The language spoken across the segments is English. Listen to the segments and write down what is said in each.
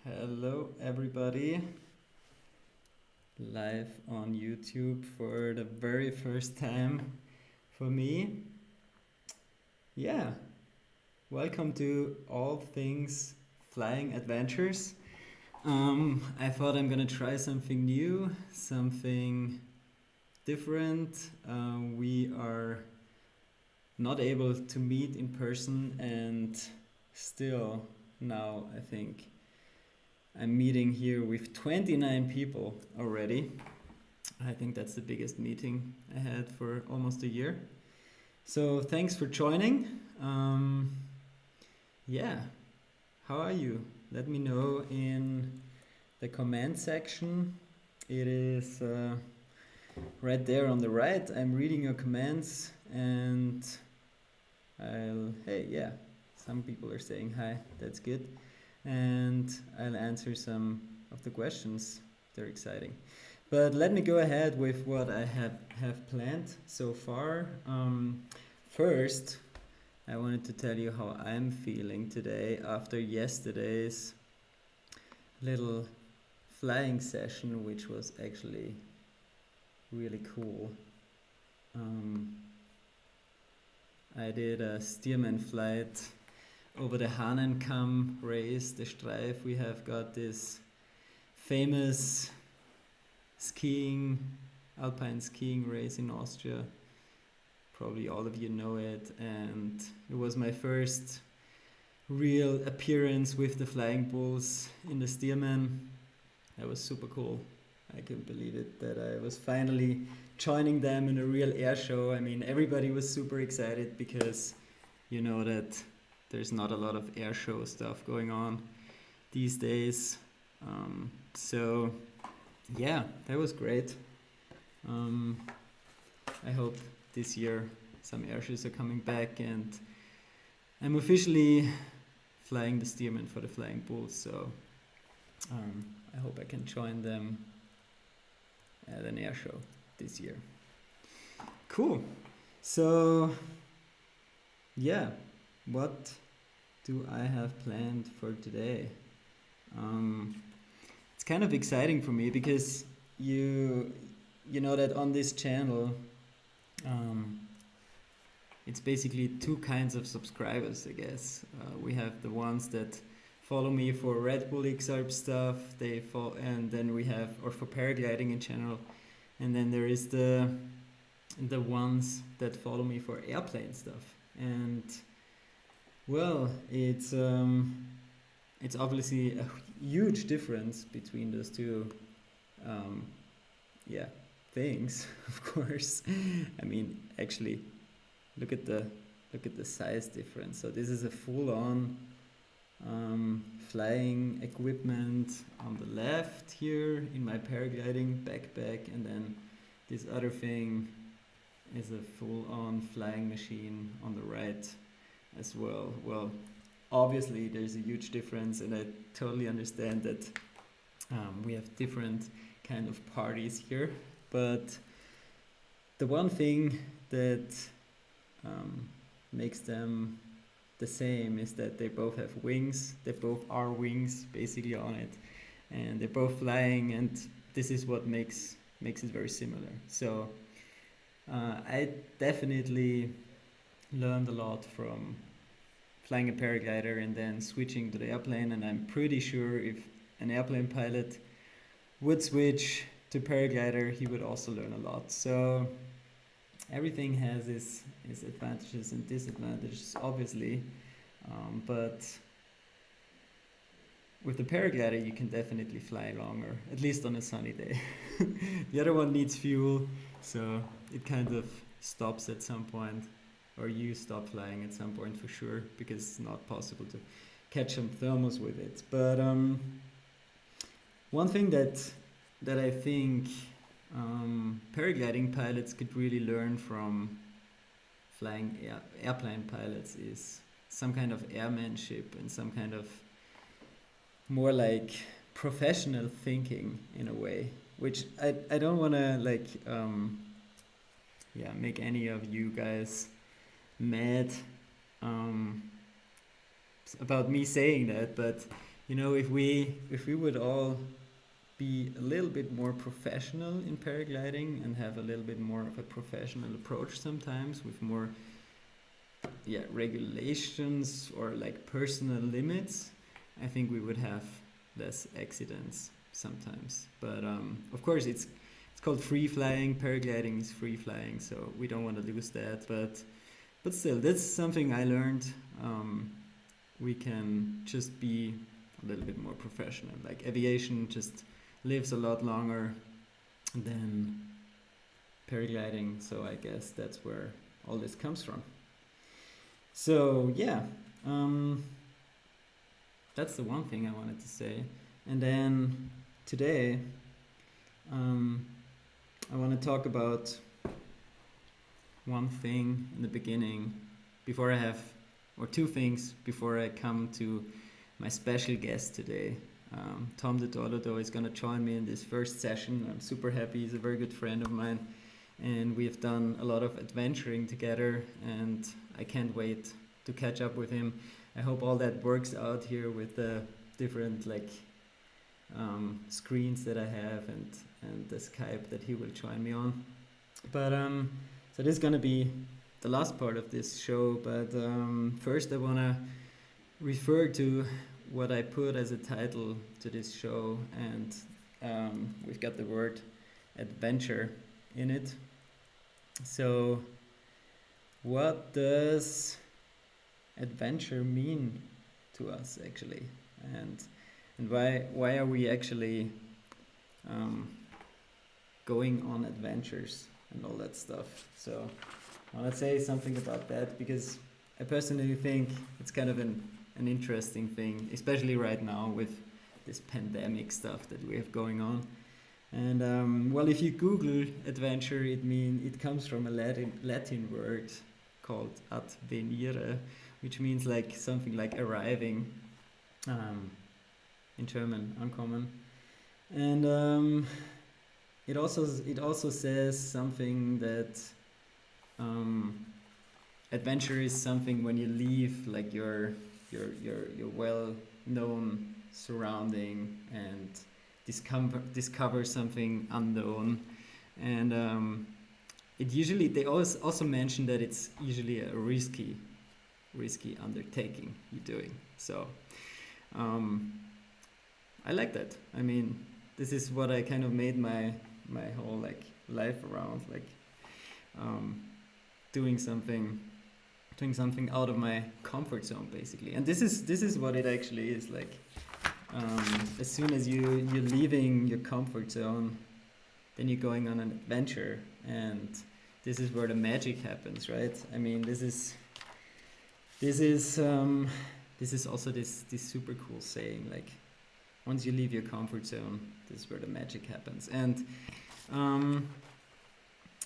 Hello, everybody. Live on YouTube for the very first time for me. Yeah, welcome to All Things Flying Adventures. I thought I'm gonna try something new, something different. We are not able to meet in person, and still now I think I'm meeting here with 29 people already. I think that's the biggest meeting I had for almost a year. So thanks for joining. Yeah, how are you? Let me know in the comment section. It is right there on the right. I'm reading your comments and hey, yeah, some people are saying hi. That's good. And I'll answer some of the questions. They're exciting. But let me go ahead with what I have planned so far. First, I wanted to tell you how I'm feeling today after yesterday's little flying session, which was actually really cool. I did a Stearman flight over the Hahnenkamm race, the Streif. We have got this famous alpine skiing race in Austria. Probably all of you know it, and it was my first real appearance with the Flying Bulls in the Stearman. That was super cool. I couldn't believe it that I was finally joining them in a real air show. I mean, everybody was super excited because you know that there's not a lot of air show stuff going on these days. So yeah, that was great. I hope this year some air shows are coming back, and I'm officially flying the Stearman for the Flying Bulls, so I hope I can join them at an air show this year. Cool. So yeah, what do I have planned for today? It's kind of exciting for me because you know that on this channel it's basically two kinds of subscribers, I guess. We have the ones that follow me for Red Bull XARBS stuff, and then we have, or for paragliding in general, and then there is the ones that follow me for airplane stuff. And well, it's obviously a huge difference between those two things, of course. I mean, actually, look at the size difference. So this is a full-on flying equipment on the left here in my paragliding backpack, and then this other thing is a full-on flying machine on the right as well. Well, obviously there's a huge difference, and I totally understand that we have different kind of parties here, but the one thing that makes them the same is that they both have wings. They both are wings basically on it, and they're both flying, and this is what makes it very similar. So I definitely learned a lot from flying a paraglider and then switching to the airplane, and I'm pretty sure if an airplane pilot would switch to paraglider, he would also learn a lot. So everything has its advantages and disadvantages, obviously, but with the paraglider you can definitely fly longer, at least on a sunny day. The other one needs fuel, so it kind of stops at some point, or you stop flying at some point for sure, because it's not possible to catch some thermals with it. But one thing that I think paragliding pilots could really learn from flying airplane pilots is some kind of airmanship and some kind of more like professional thinking in a way, which I don't want to like make any of you guys mad about me saying that, but you know, if we would all be a little bit more professional in paragliding and have a little bit more of a professional approach sometimes with more regulations or like personal limits, I think we would have less accidents sometimes. But of course it's called free flying. Paragliding is free flying, so we don't want to lose that. But still, that's something I learned. We can just be a little bit more professional. Like aviation just lives a lot longer than paragliding, so I guess that's where all this comes from. So yeah, that's the one thing I wanted to say. And then today, I want to talk about one thing in the beginning before I have, or two things before I come to my special guest today. Tom the Dolodo is going to join me in this first session. I'm super happy. He's a very good friend of mine, and we've done a lot of adventuring together, and I can't wait to catch up with him. I hope all that works out here with the different screens that I have and the Skype that he will join me on. But so this is going to be the last part of this show, but first I want to refer to what I put as a title to this show, and we've got the word adventure in it. So what does adventure mean to us actually, and why are we actually going on adventures and all that stuff? So I want to say something about that because I personally think it's kind of an interesting thing, especially right now with this pandemic stuff that we have going on. And well, if you Google adventure, it comes from a Latin word called advenire, which means like something like arriving, in German, ankommen. And it also says something that adventure is something when you leave like your well-known surrounding and discover something unknown. And they also mention that it's usually a risky undertaking you're doing. So I like that. I mean, this is what I kind of made my whole like life around, like doing something out of my comfort zone, basically. And this is what it actually is like. As soon as you're leaving your comfort zone, then you're going on an adventure, and this is where the magic happens, right? I mean, this is also this super cool saying, like, once you leave your comfort zone, this is where the magic happens. And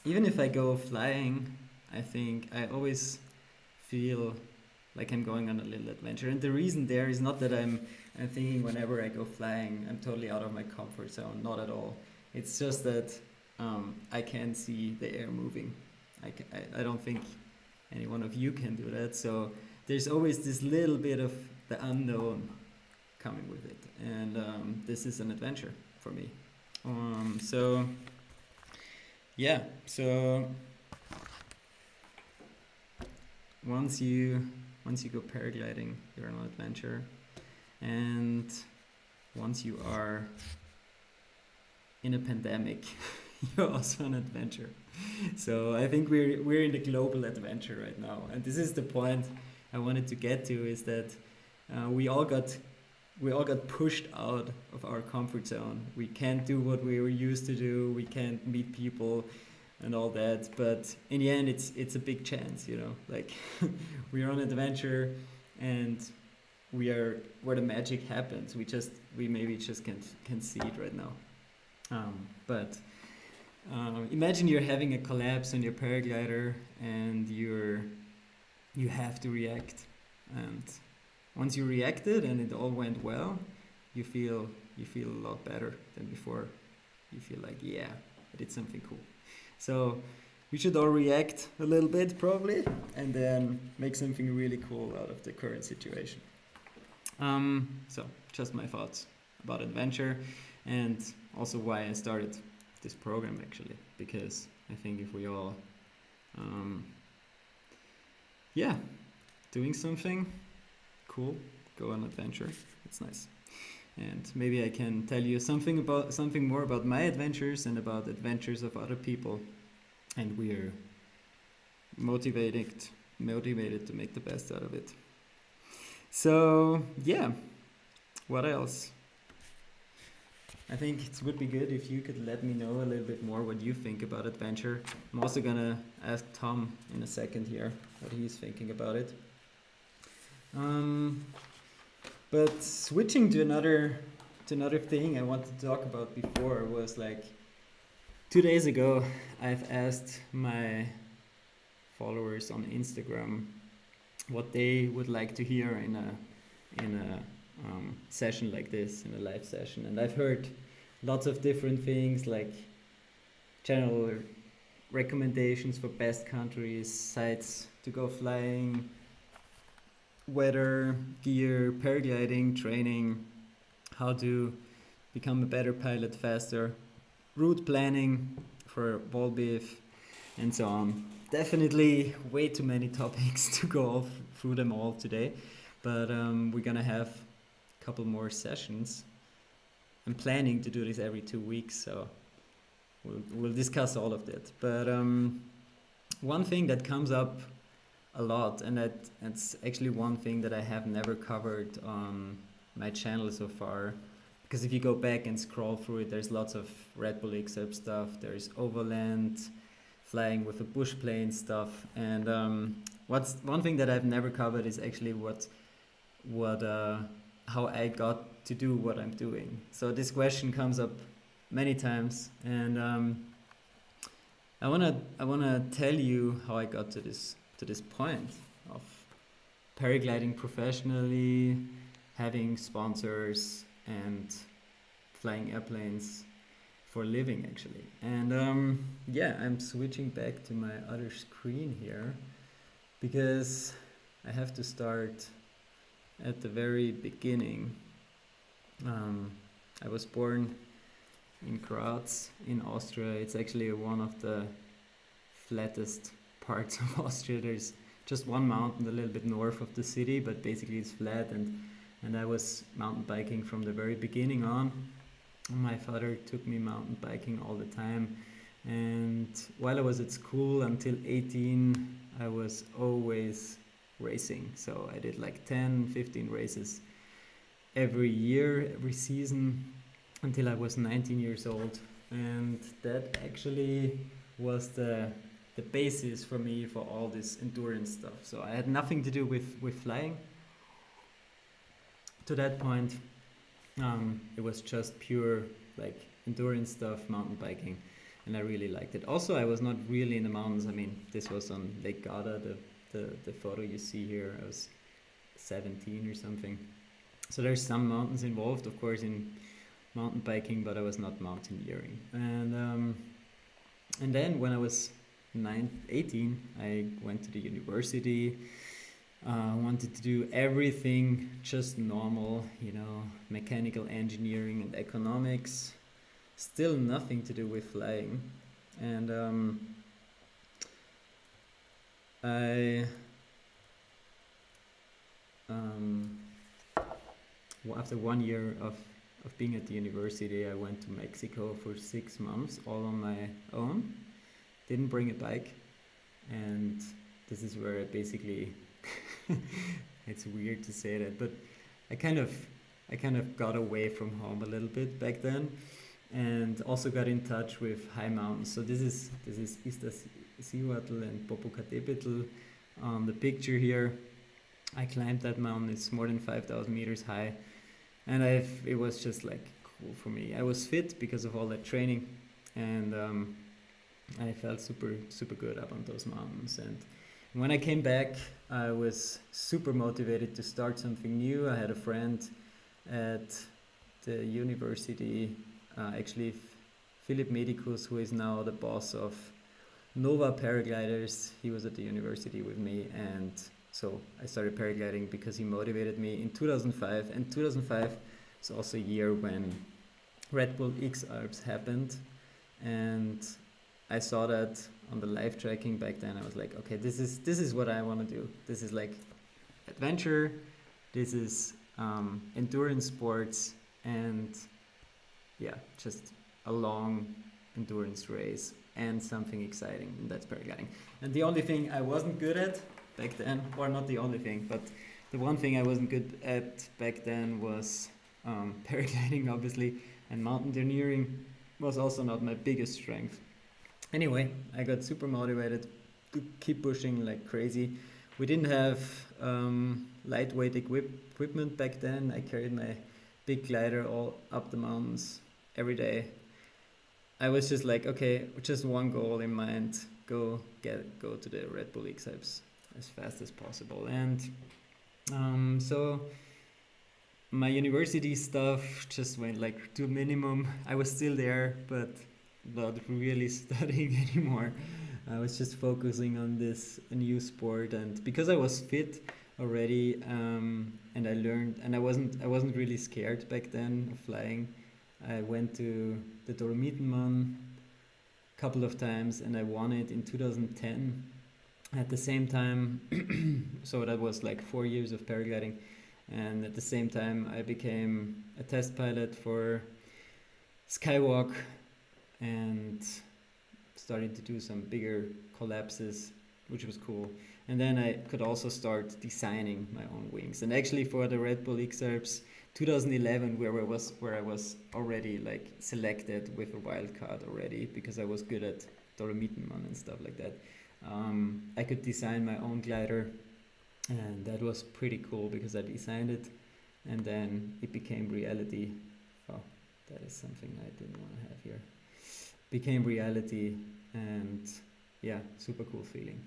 even if I go flying, I think I always feel like I'm going on a little adventure. And the reason there is not that I'm thinking whenever I go flying, I'm totally out of my comfort zone. Not at all. It's just that I can see the air moving. I don't think any one of you can do that. So there's always this little bit of the unknown coming with it. And this is an adventure for me. So once you go paragliding, you're on an adventure, and once you are in a pandemic, you're also on an adventure. So I think we're in the global adventure right now, and this is the point I wanted to get to, is that we all got pushed out of our comfort zone. We can't do what we were used to do. We can't meet people and all that, but in the end it's a big chance, you know, like we're on an adventure, and we are where the magic happens. We maybe just can't see it right now. But imagine you're having a collapse on your paraglider, and you have to react, and once you reacted and it all went well, you feel a lot better than before. You feel like, yeah, I did something cool. So we should all react a little bit, probably, and then make something really cool out of the current situation. So just my thoughts about adventure, and also why I started this program actually, because I think if we all, um, yeah, doing something cool, go on adventure, it's nice. And maybe I can tell you something more about my adventures and about adventures of other people, and we're motivated motivated to make the best out of it. So yeah, what else? I think it would be good if you could let me know a little bit more what you think about adventure. I'm also gonna ask Tom in a second here what he's thinking about it. But switching to another thing I wanted to talk about before was like 2 days ago I've asked my followers on Instagram what they would like to hear in a session like this, in a live session, and I've heard lots of different things like general recommendations for best countries, sites to go flying, weather, gear, paragliding, training, how to become a better pilot faster, route planning for Volbeef, and so on. Definitely way too many topics to go through them all today, but we're gonna have a couple more sessions. I'm planning to do this every 2 weeks, so we'll discuss all of that. But one thing that comes up a lot, and that's actually one thing that I have never covered on my channel so far, because if you go back and scroll through it, there's lots of Red Bull XARBS stuff, there's overland, flying with a bush plane stuff, and what's one thing that I've never covered is actually how I got to do what I'm doing. So this question comes up many times, and I wanna tell you how I got to this point of paragliding professionally, having sponsors, and flying airplanes for a living actually. And yeah, I'm switching back to my other screen here because I have to start at the very beginning. I was born in Graz in Austria. It's actually one of the flattest parts of Austria. There's just one mountain a little bit north of the city, but basically it's flat, and I was mountain biking from the very beginning on. My father took me mountain biking all the time, and while I was at school until 18, I was always racing. So I did like 10, 15 races every year, every season, until I was 19 years old. And that actually was the basis for me for all this endurance stuff. So I had nothing to do with flying. To that point, it was just pure like endurance stuff, mountain biking, and I really liked it. Also, I was not really in the mountains. I mean, this was on Lake Garda, the photo you see here. I was 17 or something. So there's some mountains involved, of course, in mountain biking, but I was not mountaineering. And then when I was 18, I went to the university. Wanted to do everything just normal, you know, mechanical engineering and economics. Still nothing to do with flying. And after 1 year of being at the university, I went to Mexico for 6 months, all on my own. Didn't bring a bike, and this is where I basically it's weird to say that, but I kind of got away from home a little bit back then, and also got in touch with high mountains. So this is Iztaccíhuatl and Popocatépetl on the picture here. I climbed that mountain. It's more than 5,000 meters high, and it was just like cool for me. I was fit because of all that training, and I felt super good up on those mountains. And when I came back, I was super motivated to start something new. I had a friend at the university, actually Philip Medicus, who is now the boss of Nova Paragliders. He was at the university with me, and So I started paragliding because he motivated me in 2005, and 2005 is also a year when Red Bull XARBS happened, and I saw that on the live tracking back then. I was like, okay, this is what I want to do. This is like adventure. This is endurance sports, and yeah, just a long endurance race and something exciting, and that's paragliding. And the only thing I wasn't good at back then, or not the only thing, but the one thing I wasn't good at back then was paragliding, obviously, and mountaineering was also not my biggest strength. Anyway, I got super motivated to keep pushing like crazy. We didn't have lightweight equipment back then. I carried my big glider all up the mountains every day. I was just like, okay, just one goal in mind: go to the Red Bull XARBS as fast as possible. And so my university stuff just went like to a minimum. I was still there, but not really studying anymore. I was just focusing on this new sport, and because I was fit already, and I learned, and I wasn't really scared back then of flying. I went to the Dolomitenmann a couple of times, and I won it in 2010. At the same time, so that was like 4 years of paragliding, and at the same time I became a test pilot for Skywalk and started to do some bigger collapses, which was cool. And then I could also start designing my own wings. And actually for the Red Bull XARBS 2011, where I was already like selected with a wild card already, because I was good at Dolomitenmann and stuff like that. I could design my own glider, and that was pretty cool because I designed it, and then it became reality. Oh, that is something I didn't want to have here. Became reality, and yeah, super cool feeling.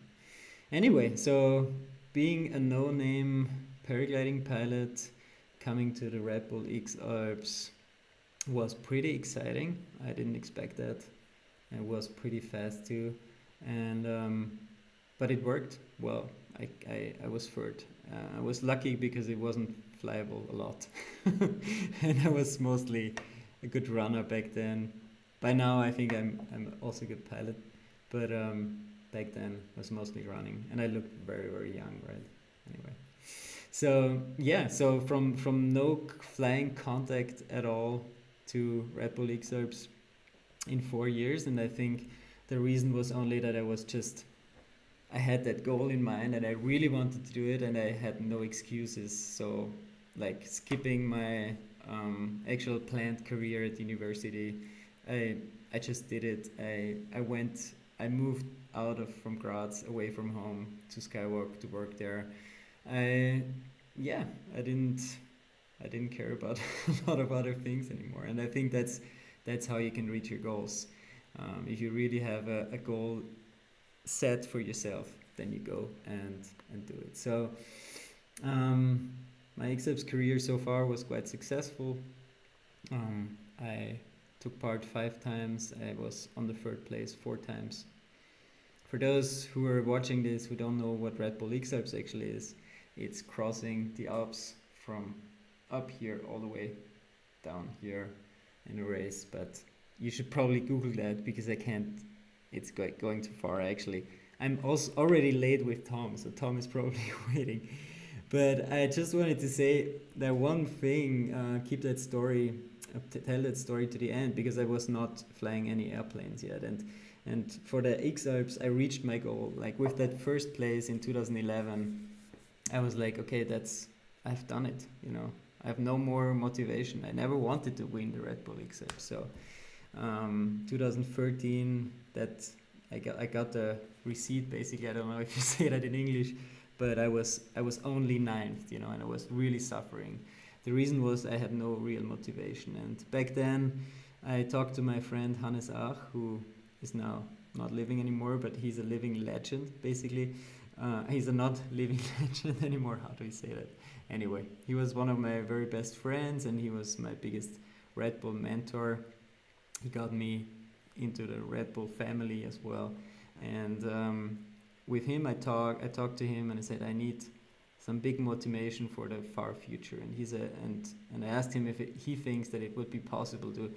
Anyway, so being a no-name paragliding pilot, coming to the Red Bull XARBS was pretty exciting. I didn't expect that. It was pretty fast too, and but it worked well. I was third. I was lucky because it wasn't flyable a lot, and I was mostly a good runner back then. By now, I think I'm also a good pilot, but back then I was mostly running, and I looked very, very young, right? Anyway, so yeah, so from no flying contact at all to Red Bull XARBS in 4 years, and I think the reason was only that I had that goal in mind, and I really wanted to do it, and I had no excuses. So, like skipping my actual planned career at university, I just did it. I moved from Graz, away from home, to Skywalk to work there. I didn't care about a lot of other things anymore, and I think that's how you can reach your goals. If you really have a goal set for yourself, then you go and do it. So my XARBS career so far was quite successful. I took part 5 times. I was on the 3rd place 4 times. For those who are watching this who don't know what Red Bull XARBS actually is, it's crossing the Alps from up here all the way down here in a race. But you should probably Google that, because I can't. It's going too far actually. I'm also already late with Tom, so Tom is probably waiting. But I just wanted to say that one thing, tell that story to the end, because I was not flying any airplanes yet, and for the XARBS I reached my goal. Like with that 1st place in 2011, I was like, okay, I've done it, you know. I have no more motivation. I never wanted to win the Red Bull XARBS. So 2013, that I got the receipt basically. I don't know if you say that in English, but I was only 9th, you know, and I was really suffering. The reason was I had no real motivation. And back then I talked to my friend Hannes Ach, who is now not living anymore, but he's a living legend basically. He's a not living legend anymore. How do you say that? Anyway, he was one of my very best friends, and he was my biggest Red Bull mentor. He got me into the Red Bull family as well. And with him, I talked to him, and I said, I need some big motivation for the far future. And and I asked him if he thinks that it would be possible to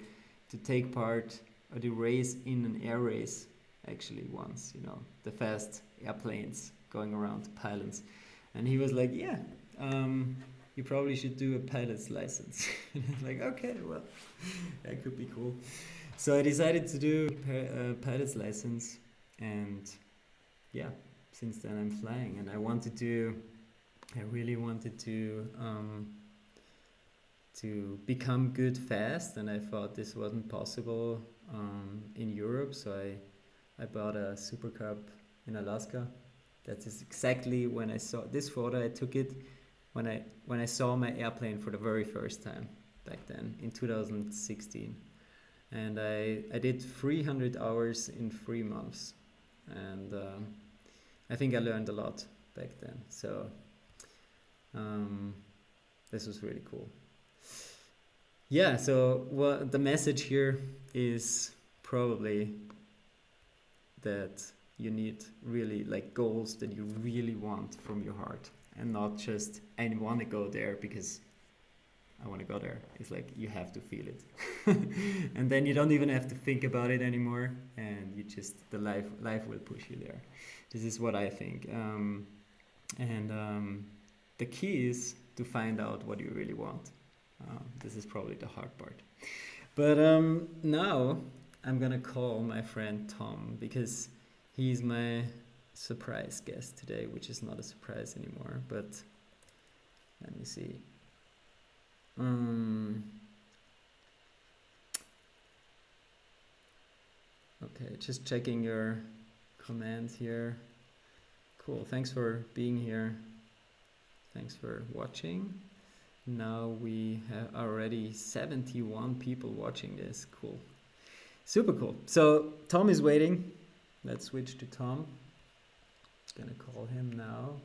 take part or to race in an air race actually once, you know, the fast airplanes going around the pylons. And he was like, yeah, you probably should do a pilot's license. And I was like, okay, well, that could be cool. So I decided to do a pilot's license, and yeah, since then I'm flying, and I really wanted to become good fast, and I thought this wasn't possible in Europe, so I bought a Super Cub in Alaska. That is exactly when I saw this photo. I took it when I saw my airplane for the very first time back then in 2016, and I did 300 hours in 3 months, and I think I learned a lot back then. So this was really cool. Yeah, so the message here is probably that you need really like goals that you really want from your heart, and not just I want to go there because I want to go there. It's like you have to feel it. And then you don't even have to think about it anymore, and you just the life will push you there. This is what I think. The key is to find out what you really want. This is probably the hard part. But now I'm gonna call my friend Tom, because he's my surprise guest today, which is not a surprise anymore. But let me see. Okay, just checking your comment here. Cool, thanks for being here. Thanks for watching. Now we have already 71 people watching this. Cool. Super cool. So Tom is waiting. Let's switch to Tom. Gonna call him now.